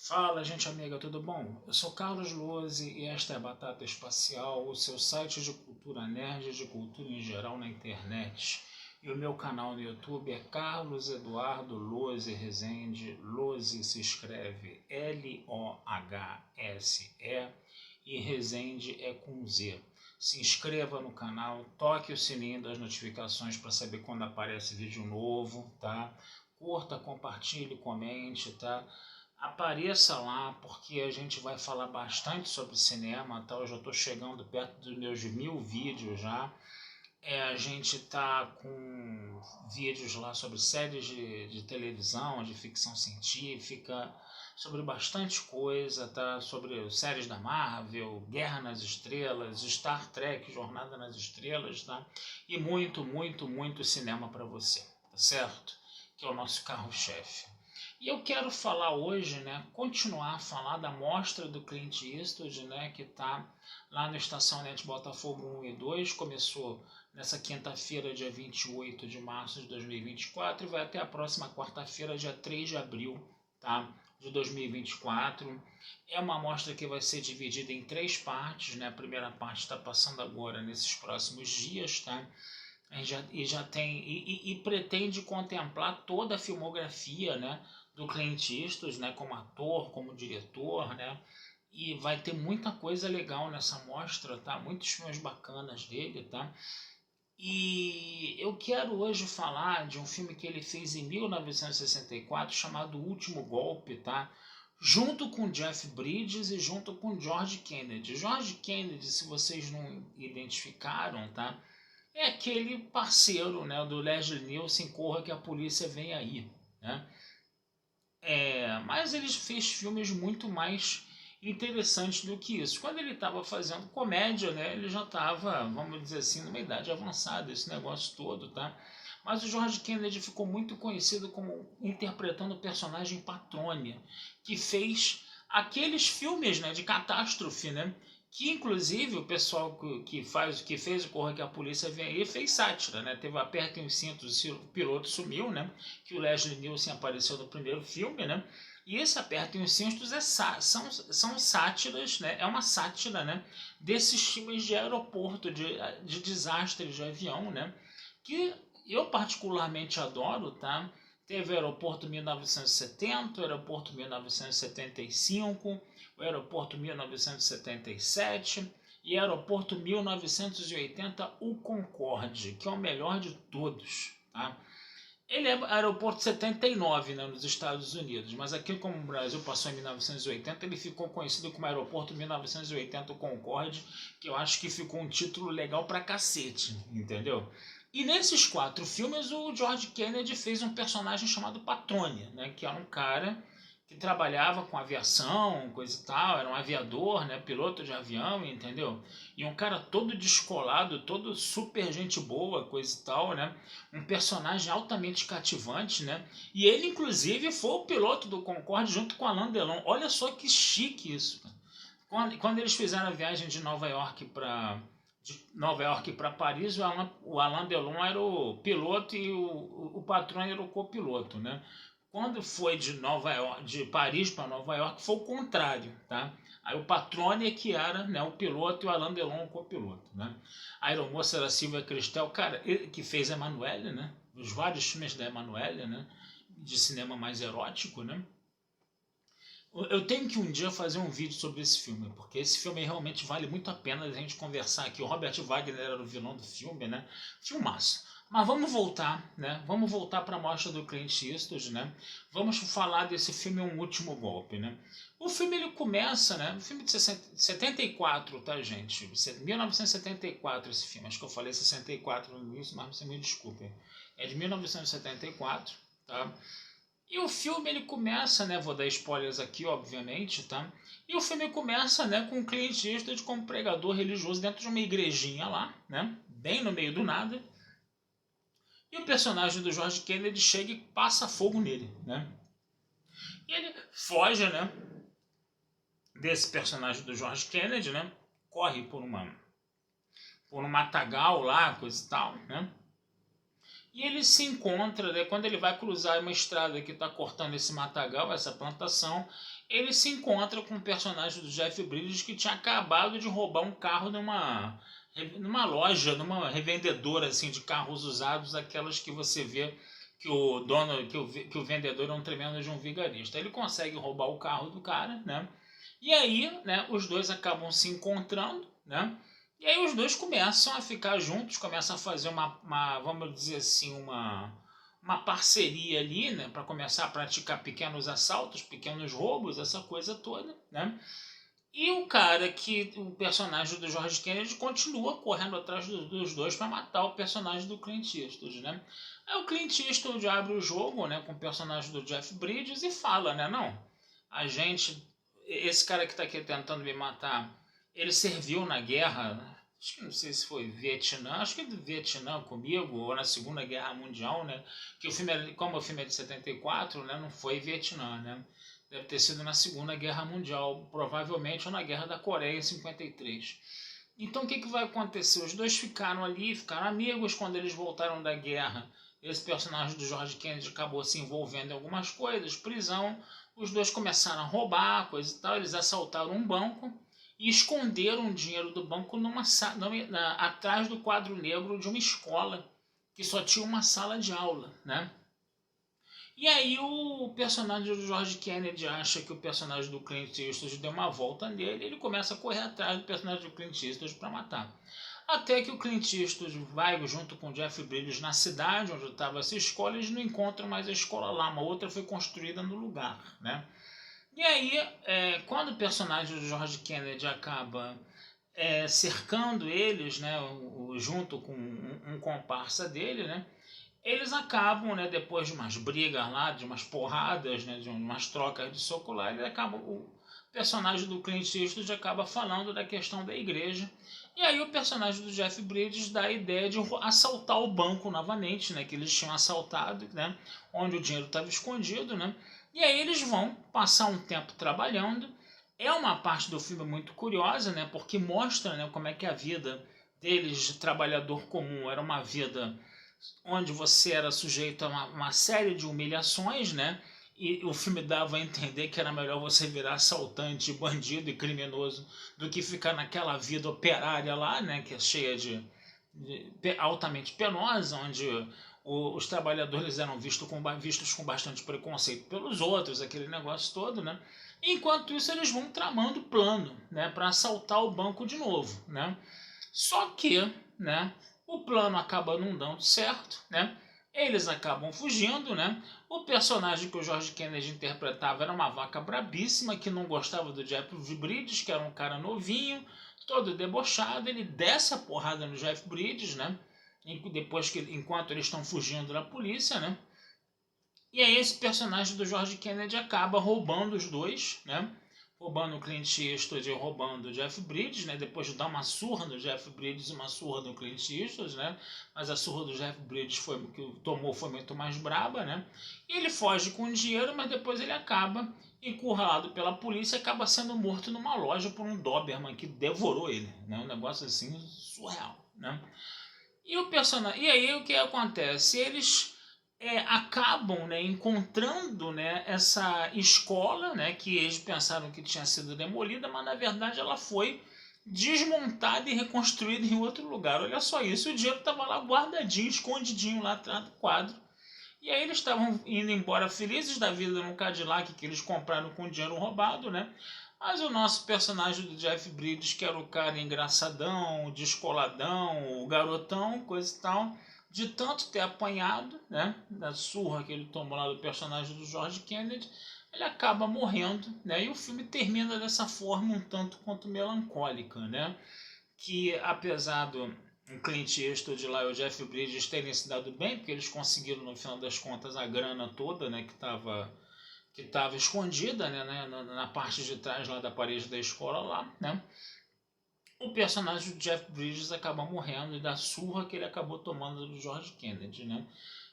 Fala, gente amiga, tudo bom? Eu sou Carlos Lose e esta é a Batata Espacial, o seu site de cultura nerd e de cultura em geral na internet. E o meu canal no YouTube é Carlos Eduardo Lose Rezende. Lose se escreve Lohse e Rezende é com Z. Se inscreva no canal, toque o sininho das notificações para saber quando aparece vídeo novo, tá? Curta, compartilhe, comente, tá? Apareça lá porque a gente vai falar bastante sobre cinema, tá? Eu já estou chegando perto dos meus 1000 vídeos já. A gente tá com vídeos lá sobre séries de televisão, de ficção científica, sobre bastante coisa, tá? Sobre séries da Marvel, Guerra nas Estrelas, Star Trek, Jornada nas Estrelas, tá? E muito, muito, muito cinema para você, tá certo? Que é o nosso carro-chefe. E eu quero falar hoje, né, continuar a falar da mostra do Clint Eastwood, né, que está lá no Estação Net Botafogo 1 e 2, começou nessa quinta-feira, dia 28 de março de 2024, e vai até a próxima quarta-feira, dia 3 de abril, tá, de 2024. É uma mostra que vai ser dividida em 3 partes, né, a primeira parte está passando agora nesses próximos dias, tá, e pretende contemplar toda a filmografia, né, do Clint Eastwood, né, como ator, como diretor, né, e vai ter muita coisa legal nessa mostra, tá? Muitos filmes bacanas dele, tá? E eu quero hoje falar de um filme que ele fez em 1964 chamado O Último Golpe, tá? Junto com Jeff Bridges e junto com George Kennedy. George Kennedy, se vocês não identificaram, tá? É aquele parceiro, né, do Leslie Nielsen, Corra que a Polícia Vem Aí, né? Mas ele fez filmes muito mais interessantes do que isso. Quando ele estava fazendo comédia, né, ele já estava, vamos dizer assim, numa idade avançada, esse negócio todo, tá? Mas o George Kennedy ficou muito conhecido como interpretando o personagem Patrônia, que fez aqueles filmes, né, de catástrofe, né? Que inclusive o pessoal que fez o Corra que a Polícia Vem Aí fez sátira, né? Teve Apertem os Cintos, o piloto sumiu, né? Que o Leslie Nielsen apareceu no primeiro filme, né? E esse Apertem os Cintos são sátiras, né? É uma sátira, né? Desses filmes de aeroporto, de desastres de avião, né? Que eu particularmente adoro, tá? Teve o Aeroporto 1970, o Aeroporto 1975, o Aeroporto 1977 e o Aeroporto 1980, o Concorde, que é o melhor de todos, tá? Ele é aeroporto 79, né, nos Estados Unidos, mas aqui como o Brasil passou em 1980, ele ficou conhecido como Aeroporto 1980 Concorde, que eu acho que ficou um título legal pra cacete, entendeu? E nesses 4 filmes o George Kennedy fez um personagem chamado Patrônia, né, que era um cara que trabalhava com aviação, coisa e tal, era um aviador, né, piloto de avião, entendeu? E um cara todo descolado, todo super gente boa, coisa e tal, né? Um personagem altamente cativante, né? E ele, inclusive, foi o piloto do Concorde junto com Alain Delon. Olha só que chique isso. Quando eles fizeram a viagem de Nova York para Paris, o Alain Delon era o piloto e o patrão era o copiloto, né? Quando foi de Paris para Nova York, foi o contrário, tá? Aí o Patrone que era, né, o piloto e o Alain Delon o copiloto, né? A aeromoça era a Silvia Cristel, cara, que fez Emanuele, né? Os vários filmes da Emanuele, né? De cinema mais erótico, né? Eu tenho que um dia fazer um vídeo sobre esse filme, porque esse filme realmente vale muito a pena a gente conversar aqui. O Robert Wagner era o vilão do filme, né? Filmaço. Mas vamos voltar, né? Vamos voltar para a mostra do Clint Eastwood, né? Vamos falar desse filme Um Último Golpe, né? O filme ele começa, né? O filme de 74, tá, gente? 1974 esse filme. Acho que eu falei 64 no início, mas você me desculpe. É de 1974, tá? E o filme ele começa, né, vou dar spoilers aqui, obviamente, tá? E o filme começa, né, com o Clint Eastwood como pregador religioso dentro de uma igrejinha lá, né, bem no meio do nada. E o personagem do George Kennedy chega e passa fogo nele, né? E ele foge, né, desse personagem do George Kennedy, né? Corre por um matagal lá, coisa e tal, né? E ele se encontra, né, quando ele vai cruzar uma estrada que está cortando esse matagal, essa plantação, ele se encontra com o personagem do Jeff Bridges que tinha acabado de roubar um carro numa loja, numa revendedora assim, de carros usados, aquelas que você vê que o dono, que o vendedor é um tremendo de um vigarista. Ele consegue roubar o carro do cara, né? E aí, né, os dois acabam se encontrando, né? E aí os dois começam a ficar juntos, começam a fazer vamos dizer assim, uma parceria ali, né, para começar a praticar pequenos assaltos, pequenos roubos, essa coisa toda, né? E o personagem do George Kennedy continua correndo atrás dos dois para matar o personagem do Clint Eastwood, né? Aí o Clint Eastwood abre o jogo, né, com o personagem do Jeff Bridges e fala, né, não, a gente, esse cara que está aqui tentando me matar, ele serviu na guerra, acho que não sei se foi Vietnã, acho que é do Vietnã comigo, ou na Segunda Guerra Mundial, né? Que o filme, como o filme é de 74, né, não foi Vietnã, né? Deve ter sido na Segunda Guerra Mundial, provavelmente, ou na Guerra da Coreia em 53. Então o que, que vai acontecer? Os dois ficaram ali, ficaram amigos quando eles voltaram da guerra. Esse personagem do George Kennedy acabou se envolvendo em algumas coisas, prisão. Os dois começaram a roubar, coisa e tal. Eles assaltaram um banco e esconderam o dinheiro do banco atrás do quadro negro de uma escola que só tinha uma sala de aula, né? E aí o personagem do George Kennedy acha que o personagem do Clint Eastwood deu uma volta nele e ele começa a correr atrás do personagem do Clint Eastwood para matar. Até que o Clint Eastwood vai junto com o Jeff Bridges na cidade onde estava essa escola, eles não encontram mais a escola lá, uma outra foi construída no lugar, né? E aí, quando o personagem do George Kennedy acaba cercando eles, né, junto com um comparsa dele, né, eles acabam, né, depois de umas brigas lá, de umas porradas, né, de umas trocas de soco lá, o personagem do Clint Eastwood acaba falando da questão da igreja. E aí o personagem do Jeff Bridges dá a ideia de assaltar o banco novamente, né, que eles tinham assaltado, né, onde o dinheiro estava escondido, né. E aí eles vão passar um tempo trabalhando. É uma parte do filme muito curiosa, né, porque mostra, né, como é que a vida deles de trabalhador comum era uma vida onde você era sujeito a uma série de humilhações, né? E o filme dava a entender que era melhor você virar assaltante, bandido e criminoso do que ficar naquela vida operária lá, né? Que é cheia de altamente penosa, onde os trabalhadores eram vistos com bastante preconceito pelos outros, aquele negócio todo, né? Enquanto isso, eles vão tramando plano, né? Para assaltar o banco de novo, né? Só que, né, o plano acaba não dando certo, né? Eles acabam fugindo, né? O personagem que o George Kennedy interpretava era uma vaca brabíssima que não gostava do Jeff Bridges, que era um cara novinho, todo debochado. Ele desce a porrada no Jeff Bridges, né? Enquanto eles estão fugindo da polícia, né? E aí esse personagem do George Kennedy acaba roubando os dois, né? Roubando o Clint Eastwood e roubando o Jeff Bridges, né? Depois de dar uma surra no Jeff Bridges e uma surra no Clint Eastwood, né? Mas a surra do Jeff Bridges que tomou foi muito mais braba, né? E ele foge com o dinheiro, mas depois ele acaba encurralado pela polícia e acaba sendo morto numa loja por um Doberman que devorou ele, né? Um negócio assim surreal, né? E aí o que acontece? Eles acabam, né, encontrando, né, essa escola, né, que eles pensaram que tinha sido demolida, mas na verdade ela foi desmontada e reconstruída em outro lugar. Olha só isso, o dinheiro estava lá guardadinho, escondidinho lá atrás do quadro. E aí eles estavam indo embora felizes da vida num Cadillac que eles compraram com dinheiro roubado, né? Mas o nosso personagem do Jeff Bridges, que era o cara engraçadão, descoladão, o garotão, coisa e tal, de tanto ter apanhado, né, da surra que ele tomou lá do personagem do George Kennedy, ele acaba morrendo, né, e o filme termina dessa forma um tanto quanto melancólica, né, que apesar do Clint Eastwood lá e o Jeff Bridges terem se dado bem, porque eles conseguiram no final das contas a grana toda, né, que estava escondida, né, na parte de trás lá da parede da escola lá, né? O personagem do Jeff Bridges acaba morrendo e da surra que ele acabou tomando do George Kennedy, né?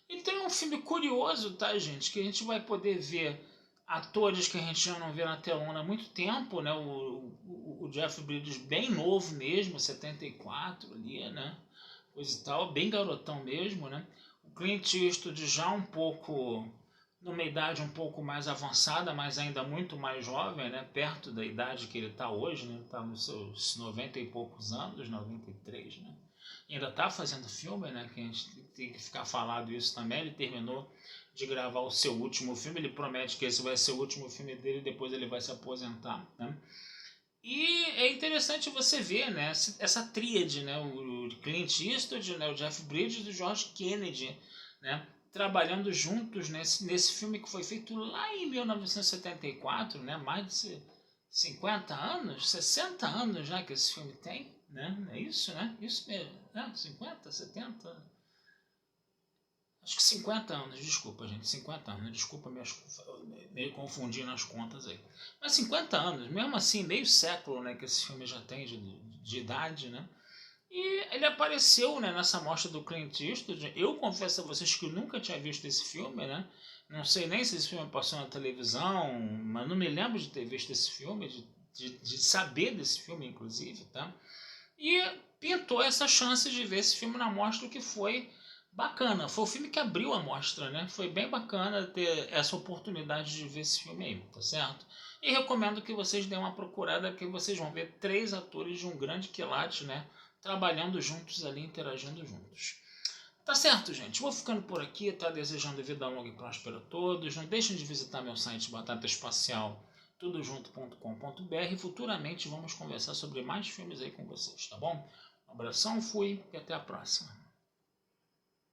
Então é um filme curioso, tá, gente? Que a gente vai poder ver atores que a gente já não vê na telona há muito tempo, né? O Jeff Bridges bem novo mesmo, 74 ali, né? Coisa e tal, bem garotão mesmo, né? O Clint Eastwood já um pouco, numa idade um pouco mais avançada, mas ainda muito mais jovem, né? Perto da idade que ele está hoje, né? Ele está nos seus 90 e poucos anos, 93, né? E ainda está fazendo filme, né? Que a gente tem que ficar falado isso também. Ele terminou de gravar o seu último filme, ele promete que esse vai ser o último filme dele, depois ele vai se aposentar, né? E é interessante você ver, né, essa tríade, né, o Clint Eastwood, né, o Jeff Bridges e o George Kennedy, né, trabalhando juntos nesse filme que foi feito lá em 1974, né, mais de 50 anos, 60 anos já que esse filme tem, né, é isso, né, isso mesmo, né, 50, 70, acho que 50 anos, desculpa, gente, 50 anos, desculpa, meio confundi nas contas aí. Mas 50 anos, mesmo assim, meio século, né, que esse filme já tem de idade, né? E ele apareceu, né, nessa mostra do Clint Eastwood. Eu confesso a vocês que eu nunca tinha visto esse filme, né? Não sei nem se esse filme passou na televisão, mas não me lembro de ter visto esse filme, de saber desse filme, inclusive, tá? E pintou essa chance de ver esse filme na mostra, que foi bacana. Foi o filme que abriu a mostra, né? Foi bem bacana ter essa oportunidade de ver esse filme aí, tá certo? E recomendo que vocês deem uma procurada, que vocês vão ver 3 atores de um grande quilate, né? Trabalhando juntos ali, interagindo juntos. Tá certo, gente? Vou ficando por aqui, tá? Desejando vida longa e próspera a todos. Não deixem de visitar meu site Batata Espacial tudojunto.com.br e futuramente vamos conversar sobre mais filmes aí com vocês, tá bom? Um abração, fui e até a próxima.